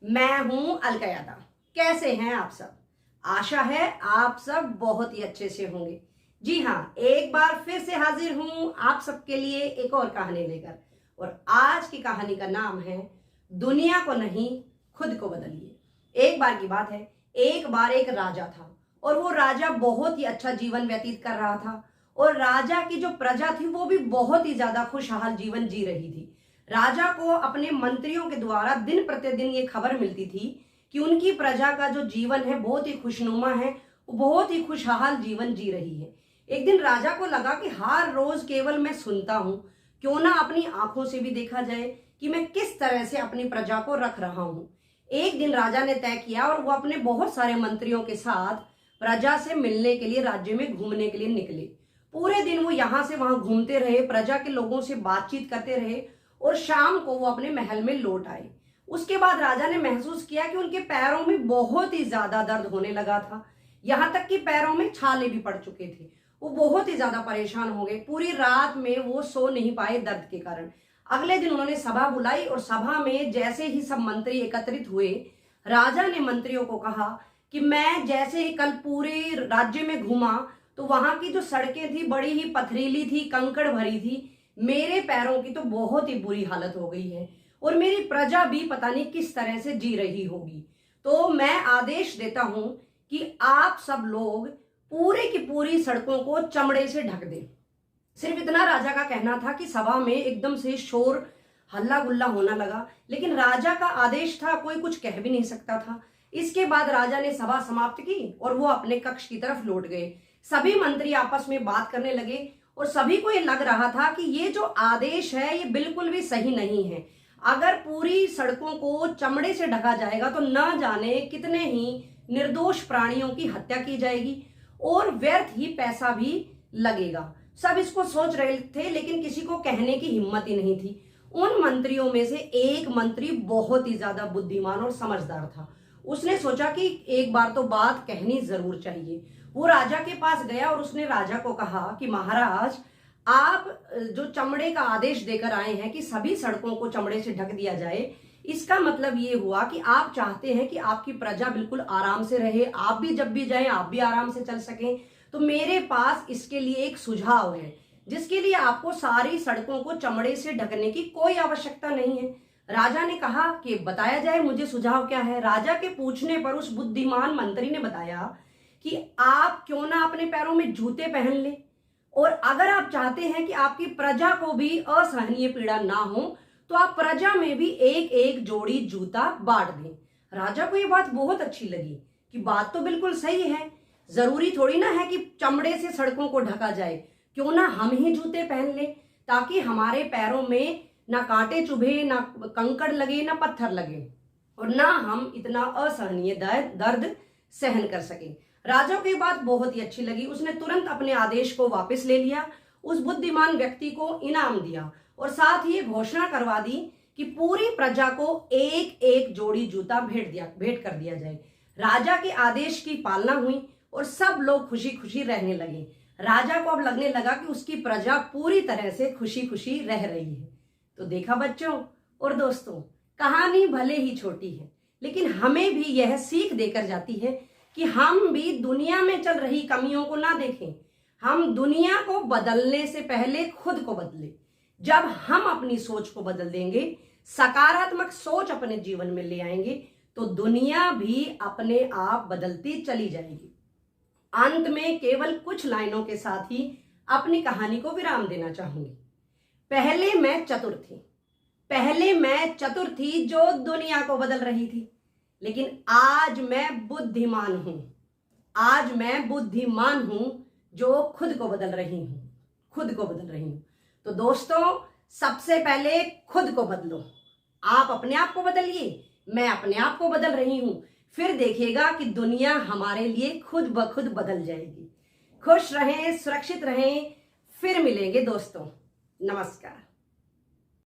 मैं हूं अलका यादव। कैसे हैं आप सब? आशा है आप सब बहुत ही अच्छे से होंगे। जी हाँ, एक बार फिर से हाजिर हूं आप सबके लिए एक और कहानी लेकर। और आज की कहानी का नाम है दुनिया को नहीं, खुद को बदलिए। एक बार की बात है, एक बार एक राजा था और वो राजा बहुत ही अच्छा जीवन व्यतीत कर रहा था और राजा की जो प्रजा थी वो भी बहुत ही ज्यादा खुशहाल जीवन जी रही थी। राजा को अपने मंत्रियों के द्वारा दिन प्रतिदिन ये खबर मिलती थी कि उनकी प्रजा का जो जीवन है बहुत ही खुशनुमा है, वो बहुत ही खुशहाल जीवन जी रही है। एक दिन राजा को लगा कि हर रोज केवल मैं सुनता हूं, क्यों ना अपनी आंखों से भी देखा जाए कि मैं किस तरह से अपनी प्रजा को रख रहा हूं। एक दिन राजा ने तय किया और वो अपने बहुत सारे मंत्रियों के साथ प्रजा से मिलने के लिए राज्य में घूमने के लिए निकले। पूरे दिन वो यहां से वहां घूमते रहे, प्रजा के लोगों से बातचीत करते रहे और शाम को वो अपने महल में लौट आए। उसके बाद राजा ने महसूस किया कि उनके पैरों में बहुत ही ज्यादा दर्द होने लगा था, यहां तक कि पैरों में छाले भी पड़ चुके थे। वो बहुत ही ज्यादा परेशान हो गए। पूरी रात में वो सो नहीं पाए दर्द के कारण। अगले दिन उन्होंने सभा बुलाई और सभा में जैसे ही सब मंत्री एकत्रित हुए, राजा ने मंत्रियों को कहा कि मैं जैसे ही कल पूरे राज्य में घूमा तो वहां की जो सड़कें थी बड़ी ही पथरीली थी, कंकड़ भरी थी। मेरे पैरों की तो बहुत ही बुरी हालत हो गई है और मेरी प्रजा भी पता नहीं किस तरह से जी रही होगी। तो मैं आदेश देता हूं कि आप सब लोग पूरे की पूरी सड़कों को चमड़े से ढक दें। सिर्फ इतना राजा का कहना था कि सभा में एकदम से शोर हल्ला गुल्ला होना लगा, लेकिन राजा का आदेश था, कोई कुछ कह भी नहीं सकता था। इसके बाद राजा ने सभा समाप्त की और वो अपने कक्ष की तरफ लौट गए। सभी मंत्री आपस में बात करने लगे और सभी को ये लग रहा था कि ये जो आदेश है ये बिल्कुल भी सही नहीं है। अगर पूरी सड़कों को चमड़े से ढका जाएगा तो न जाने कितने ही निर्दोष प्राणियों की हत्या की जाएगी और व्यर्थ ही पैसा भी लगेगा। सब इसको सोच रहे थे, लेकिन किसी को कहने की हिम्मत ही नहीं थी। उन मंत्रियों में से एक मंत्री बहुत ही ज्यादा बुद्धिमान और समझदार था। उसने सोचा कि एक बार तो बात कहनी जरूर चाहिए। वो राजा के पास गया और उसने राजा को कहा कि महाराज, आप जो चमड़े का आदेश देकर आए हैं कि सभी सड़कों को चमड़े से ढक दिया जाए, इसका मतलब ये हुआ कि आप चाहते हैं कि आपकी प्रजा बिल्कुल आराम से रहे, आप भी जब भी जाएं आप भी आराम से चल सकें। तो मेरे पास इसके लिए एक सुझाव है, जिसके लिए आपको सारी सड़कों को चमड़े से ढकने की कोई आवश्यकता नहीं है। राजा ने कहा कि बताया जाए, मुझे सुझाव क्या है। राजा के पूछने पर उस बुद्धिमान मंत्री ने बताया कि आप क्यों ना अपने पैरों में जूते पहन ले, और अगर आप चाहते हैं कि आपकी प्रजा को भी असहनीय पीड़ा ना हो तो आप प्रजा में भी एक एक जोड़ी जूता बांट दें। राजा को ये बात बहुत अच्छी लगी कि बात तो बिल्कुल सही है, जरूरी थोड़ी ना है कि चमड़े से सड़कों को ढका जाए, क्यों ना हम ही जूते पहन ले ताकि हमारे पैरों में ना कांटे चुभे, ना कंकड़ लगे, ना पत्थर लगे और ना हम इतना असहनीय दर्द सहन कर सकें। राजा को ये बात बहुत ही अच्छी लगी। उसने तुरंत अपने आदेश को वापस ले लिया, उस बुद्धिमान व्यक्ति को इनाम दिया और साथ ही ये घोषणा करवा दी कि पूरी प्रजा को एक एक जोड़ी जूता भेंट कर दिया जाए। राजा के आदेश की पालना हुई और सब लोग खुशी खुशी रहने लगे। राजा को अब लगने लगा कि उसकी प्रजा पूरी तरह से खुशी खुशी रह रही है। तो देखा बच्चों और दोस्तों, कहानी भले ही छोटी है लेकिन हमें भी यह सीख देकर जाती है कि हम भी दुनिया में चल रही कमियों को ना देखें, हम दुनिया को बदलने से पहले खुद को बदलें। जब हम अपनी सोच को बदल देंगे, सकारात्मक सोच अपने जीवन में ले आएंगे, तो दुनिया भी अपने आप बदलती चली जाएगी। अंत में केवल कुछ लाइनों के साथ ही अपनी कहानी को विराम देना चाहूंगी। पहले मैं चतुर थी जो दुनिया को बदल रही थी, लेकिन आज मैं बुद्धिमान हूं जो खुद को बदल रही हूं। तो दोस्तों, सबसे पहले खुद को बदलो। आप अपने आप को बदलिए, मैं अपने आप को बदल रही हूं, फिर देखिएगा कि दुनिया हमारे लिए खुद ब खुद बदल जाएगी। खुश रहें, सुरक्षित रहें, फिर मिलेंगे दोस्तों। नमस्कार।